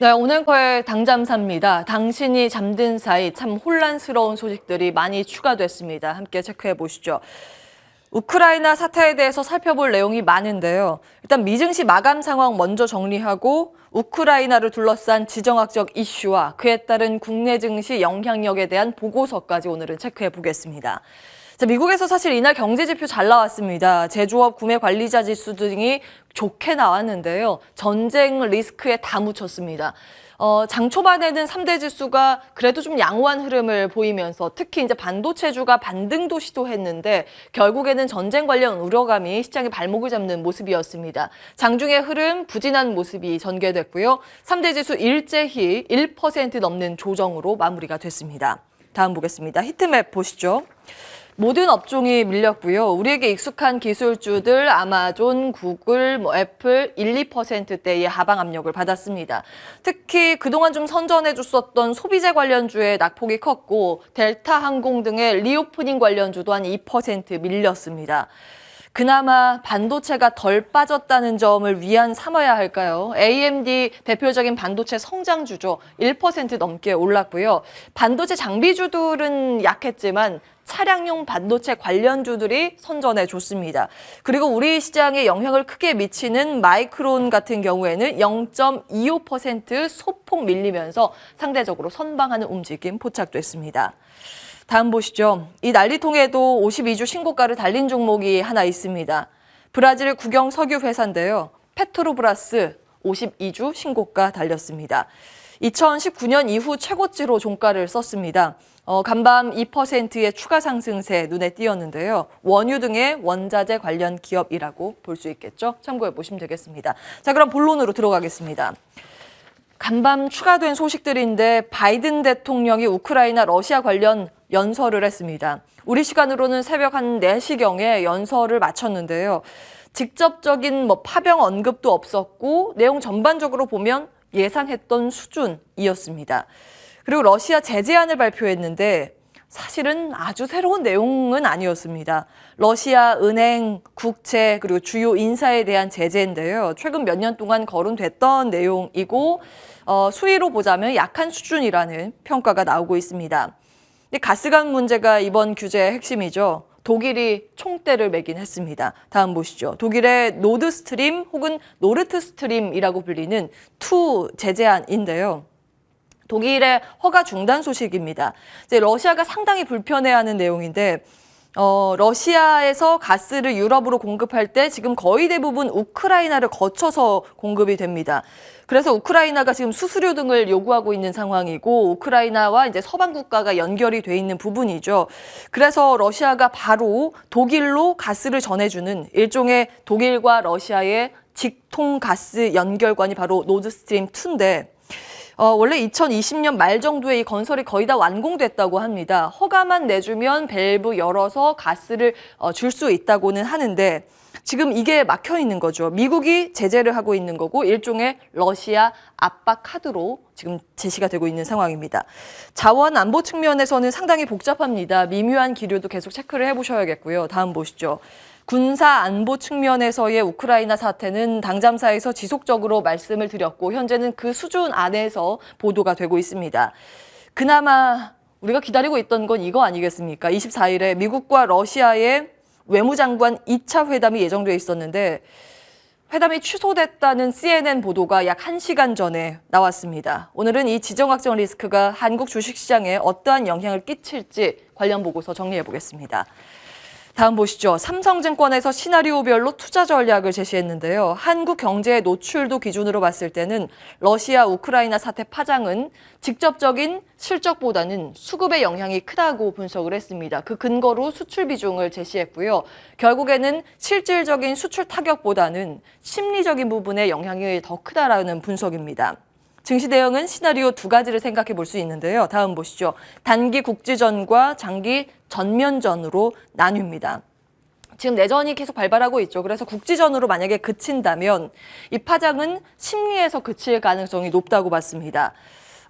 네, 오늘의 당잠사입니다. 당신이 잠든 사이 참 혼란스러운 소식들이 많이 추가됐습니다. 함께 체크해 보시죠. 우크라이나 사태에 대해서 살펴볼 내용이 많은데요. 일단 미증시 마감 상황 먼저 정리하고 우크라이나를 둘러싼 지정학적 이슈와 그에 따른 국내 증시 영향력에 대한 보고서까지 오늘은 체크해 보겠습니다. 자, 미국에서 사실 이날 경제 지표 잘 나왔습니다. 제조업 구매 관리자 지수 등이 좋게 나왔는데요. 전쟁 리스크에 다 묻혔습니다. 장 초반에는 3대 지수가 그래도 좀 양호한 흐름을 보이면서 특히 이제 반도체주가 반등도 시도했는데 결국에는 전쟁 관련 우려감이 시장의 발목을 잡는 모습이었습니다. 장중의 흐름 부진한 모습이 전개됐고요. 3대 지수 일제히 1% 넘는 조정으로 마무리가 됐습니다. 다음 보겠습니다. 히트맵 보시죠. 모든 업종이 밀렸고요. 우리에게 익숙한 기술주들 아마존, 구글, 애플 1, 2%대의 하방 압력을 받았습니다. 특히 그동안 좀 선전해줬었던 소비재 관련주의 낙폭이 컸고 델타 항공 등의 리오프닝 관련주도 한 2% 밀렸습니다. 그나마 반도체가 덜 빠졌다는 점을 위안 삼아야 할까요? AMD 대표적인 반도체 성장주죠. 1% 넘게 올랐고요. 반도체 장비주들은 약했지만 차량용 반도체 관련주들이 선전해줬습니다. 그리고 우리 시장에 영향을 크게 미치는 마이크론 같은 경우에는 0.25% 소폭 밀리면서 상대적으로 선방하는 움직임 포착됐습니다. 다음 보시죠. 이 난리통에도 52주 신고가를 달린 종목이 하나 있습니다. 브라질 국영 석유 회사인데요. 페트로브라스 52주 신고가 달렸습니다. 2019년 이후 최고치로 종가를 썼습니다. 간밤 2%의 추가 상승세 눈에 띄었는데요. 원유 등의 원자재 관련 기업이라고 볼 수 있겠죠. 참고해 보시면 되겠습니다. 자, 그럼 본론으로 들어가겠습니다. 간밤 추가된 소식들인데 바이든 대통령이 우크라이나 러시아 관련 연설을 했습니다. 우리 시간으로는 새벽 한 4시경에 연설을 마쳤는데요. 직접적인 파병 언급도 없었고 내용 전반적으로 보면 예상했던 수준이었습니다. 그리고 러시아 제재안을 발표했는데 사실은 아주 새로운 내용은 아니었습니다. 러시아 은행, 국채, 그리고 주요 인사에 대한 제재인데요. 최근 몇 년 동안 거론됐던 내용이고 수위로 보자면 약한 수준이라는 평가가 나오고 있습니다. 근데 가스관 문제가 이번 규제의 핵심이죠. 독일이 총대를 매긴 했습니다. 다음 보시죠. 독일의 노드스트림 혹은 노르트스트림이라고 불리는 2 제재안인데요. 독일의 허가 중단 소식입니다. 이제 러시아가 상당히 불편해하는 내용인데 러시아에서 가스를 유럽으로 공급할 때 지금 거의 대부분 우크라이나를 거쳐서 공급이 됩니다. 그래서 우크라이나가 지금 수수료 등을 요구하고 있는 상황이고 우크라이나와 이제 서방 국가가 연결이 돼 있는 부분이죠. 그래서 러시아가 바로 독일로 가스를 전해주는 일종의 독일과 러시아의 직통 가스 연결관이 바로 노드스트림 2인데 원래 2020년 말 정도에 이 건설이 거의 다 완공됐다고 합니다. 허가만 내주면 밸브 열어서 가스를 줄 수 있다고는 하는데 지금 이게 막혀 있는 거죠. 미국이 제재를 하고 있는 거고 일종의 러시아 압박 카드로 지금 제시가 되고 있는 상황입니다. 자원 안보 측면에서는 상당히 복잡합니다. 미묘한 기류도 계속 체크를 해보셔야겠고요. 다음 보시죠. 군사 안보 측면에서의 우크라이나 사태는 당잠사에서 지속적으로 말씀을 드렸고 현재는 그 수준 안에서 보도가 되고 있습니다. 그나마 우리가 기다리고 있던 건 이거 아니겠습니까? 24일에 미국과 러시아의 외무장관 2차 회담이 예정돼 있었는데 회담이 취소됐다는 CNN 보도가 약 1시간 전에 나왔습니다. 오늘은 이 지정학적 리스크가 한국 주식시장에 어떠한 영향을 끼칠지 관련 보고서 정리해 보겠습니다. 다음 보시죠. 삼성증권에서 시나리오별로 투자 전략을 제시했는데요. 한국 경제의 노출도 기준으로 봤을 때는 러시아, 우크라이나 사태 파장은 직접적인 실적보다는 수급의 영향이 크다고 분석을 했습니다. 그 근거로 수출 비중을 제시했고요. 결국에는 실질적인 수출 타격보다는 심리적인 부분의 영향이 더 크다라는 분석입니다. 증시 대응은 시나리오 2가지를 생각해 볼 수 있는데요. 다음 보시죠. 단기 국지전과 장기 전면전으로 나뉩니다. 지금 내전이 계속 발발하고 있죠. 그래서 국지전으로 만약에 그친다면 이 파장은 심리에서 그칠 가능성이 높다고 봤습니다.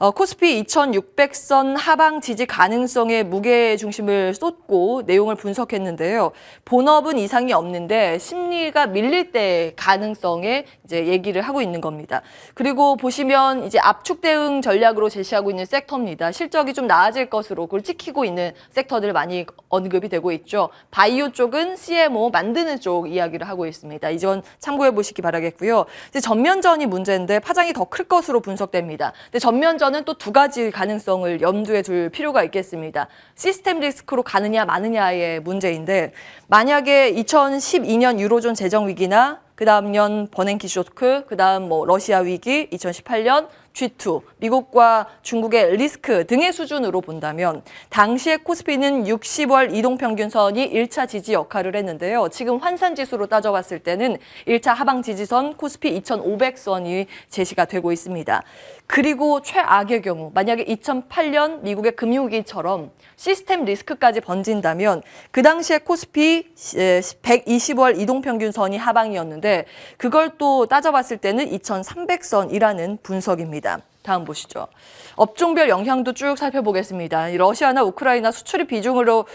코스피 2600선 하방 지지 가능성에 무게 중심을 쏟고 내용을 분석했는데요. 본업은 이상이 없는데 심리가 밀릴 때 가능성에 이제 얘기를 하고 있는 겁니다. 그리고 보시면 이제 압축 대응 전략으로 제시하고 있는 섹터입니다. 실적이 좀 나아질 것으로 그걸 찍히고 있는 섹터들 많이 언급이 되고 있죠. 바이오 쪽은 CMO 만드는 쪽 이야기를 하고 있습니다. 이 점 참고해 보시기 바라겠고요. 이제 전면전이 문제인데 파장이 더 클 것으로 분석됩니다. 근데 전면전은 또 두 가지 가능성을 염두에 둘 필요가 있겠습니다. 시스템 리스크로 가느냐 마느냐의 문제인데 만약에 2012년 유로존 재정 위기나 그다음 년 버냉키 쇼크, 그다음 러시아 위기, 2018년 G2, 미국과 중국의 리스크 등의 수준으로 본다면 당시의 코스피는 60월 이동평균선이 1차 지지 역할을 했는데요. 지금 환산지수로 따져봤을 때는 1차 하방 지지선 코스피 2500선이 제시가 되고 있습니다. 그리고 최악의 경우 만약에 2008년 미국의 금융위기처럼 시스템 리스크까지 번진다면 그 당시에 코스피 120월 이동평균선이 하방이었는데 그걸 또 따져봤을 때는 2300선이라는 분석입니다. 다음 보시죠. 업종별 영향도 쭉 살펴보겠습니다. 러시아나 우크라이나 수출입 비중으로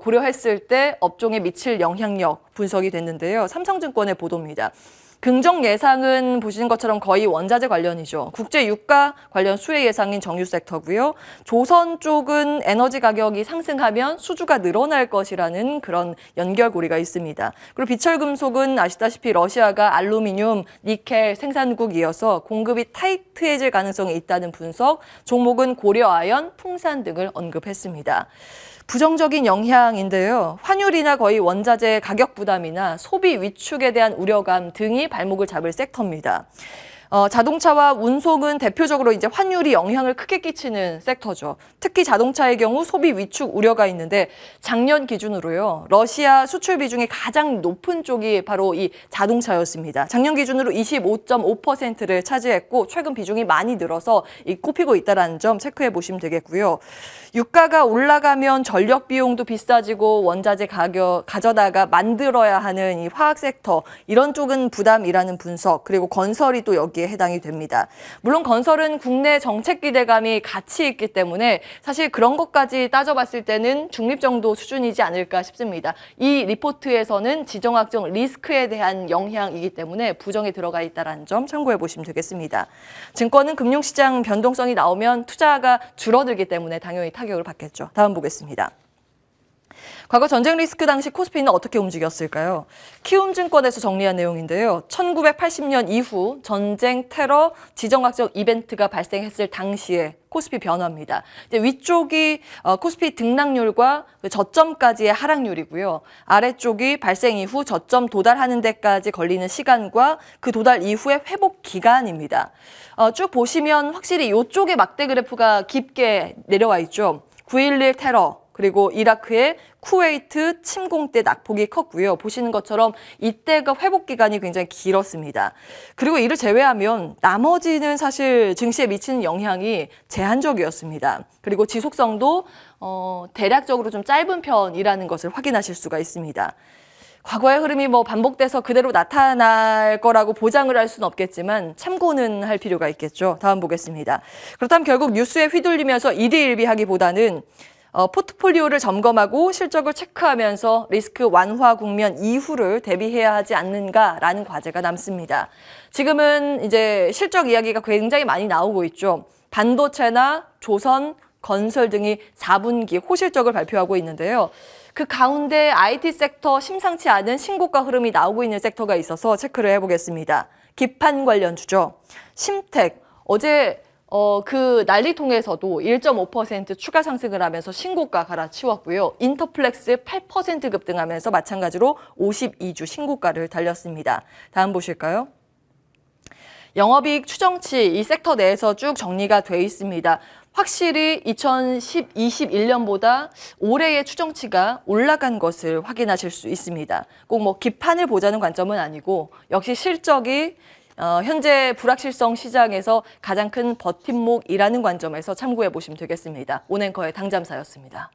고려했을 때 업종에 미칠 영향력 분석이 됐는데요. 삼성증권의 보도입니다. 긍정 예상은 보시는 것처럼 거의 원자재 관련이죠. 국제 유가 관련 수혜 예상인 정유 섹터고요. 조선 쪽은 에너지 가격이 상승하면 수주가 늘어날 것이라는 그런 연결고리가 있습니다. 그리고 비철금속은 아시다시피 러시아가 알루미늄, 니켈 생산국이어서 공급이 타이트해질 가능성이 있다는 분석, 종목은 고려아연, 풍산 등을 언급했습니다. 부정적인 영향인데요. 환율이나 거의 원자재 가격 부담이나 소비 위축에 대한 우려감 등이 발목을 잡을 섹터입니다. 자동차와 운송은 대표적으로 이제 환율이 영향을 크게 끼치는 섹터죠. 특히 자동차의 경우 소비 위축 우려가 있는데 작년 기준으로요. 러시아 수출 비중이 가장 높은 쪽이 바로 이 자동차였습니다. 작년 기준으로 25.5%를 차지했고 최근 비중이 많이 늘어서 꼽히고 있다는 점 체크해 보시면 되겠고요. 유가가 올라가면 전력 비용도 비싸지고 원자재 가격 가져다가 만들어야 하는 이 화학 섹터 이런 쪽은 부담이라는 분석 그리고 건설이 또 여기에 해당이 됩니다. 물론 건설은 국내 정책 기대감이 같이 있기 때문에 사실 그런 것까지 따져봤을 때는 중립 정도 수준이지 않을까 싶습니다. 이 리포트에서는 지정학적 리스크에 대한 영향이기 때문에 부정에 들어가 있다는 점 참고해 보시면 되겠습니다. 증권은 금융시장 변동성이 나오면 투자가 줄어들기 때문에 당연히 타격을 받겠죠. 다음 보겠습니다. 과거 전쟁 리스크 당시 코스피는 어떻게 움직였을까요? 키움증권에서 정리한 내용인데요. 1980년 이후 전쟁, 테러, 지정학적 이벤트가 발생했을 당시에 코스피 변화입니다. 이제 위쪽이 코스피 등락률과 그 저점까지의 하락률이고요. 아래쪽이 발생 이후 저점 도달하는 데까지 걸리는 시간과 그 도달 이후의 회복 기간입니다. 쭉 보시면 확실히 이쪽에 막대 그래프가 깊게 내려와 있죠. 9.11 테러, 그리고 이라크의 쿠웨이트 침공 때 낙폭이 컸고요. 보시는 것처럼 이때가 회복 기간이 굉장히 길었습니다. 그리고 이를 제외하면 나머지는 사실 증시에 미치는 영향이 제한적이었습니다. 그리고 지속성도 대략적으로 좀 짧은 편이라는 것을 확인하실 수가 있습니다. 과거의 흐름이 반복돼서 그대로 나타날 거라고 보장을 할 수는 없겠지만 참고는 할 필요가 있겠죠. 다음 보겠습니다. 그렇다면 결국 뉴스에 휘둘리면서 일희일비하기보다는 포트폴리오를 점검하고 실적을 체크하면서 리스크 완화 국면 이후를 대비해야 하지 않는가라는 과제가 남습니다. 지금은 이제 실적 이야기가 굉장히 많이 나오고 있죠. 반도체나 조선, 건설 등이 4분기 호실적을 발표하고 있는데요. 그 가운데 IT 섹터 심상치 않은 신고가 흐름이 나오고 있는 섹터가 있어서 체크를 해보겠습니다. 기판 관련주죠. 심텍, 어제 그 난리통에서도 1.5% 추가 상승을 하면서 신고가 갈아치웠고요. 인터플렉스 8% 급등하면서 마찬가지로 52주 신고가를 달렸습니다. 다음 보실까요? 영업이익 추정치 이 섹터 내에서 쭉 정리가 돼 있습니다. 확실히 2021년보다 올해의 추정치가 올라간 것을 확인하실 수 있습니다. 꼭 기판을 보자는 관점은 아니고 역시 실적이 현재 불확실성 시장에서 가장 큰 버팀목이라는 관점에서 참고해 보시면 되겠습니다. 온앵커의 당잠사였습니다.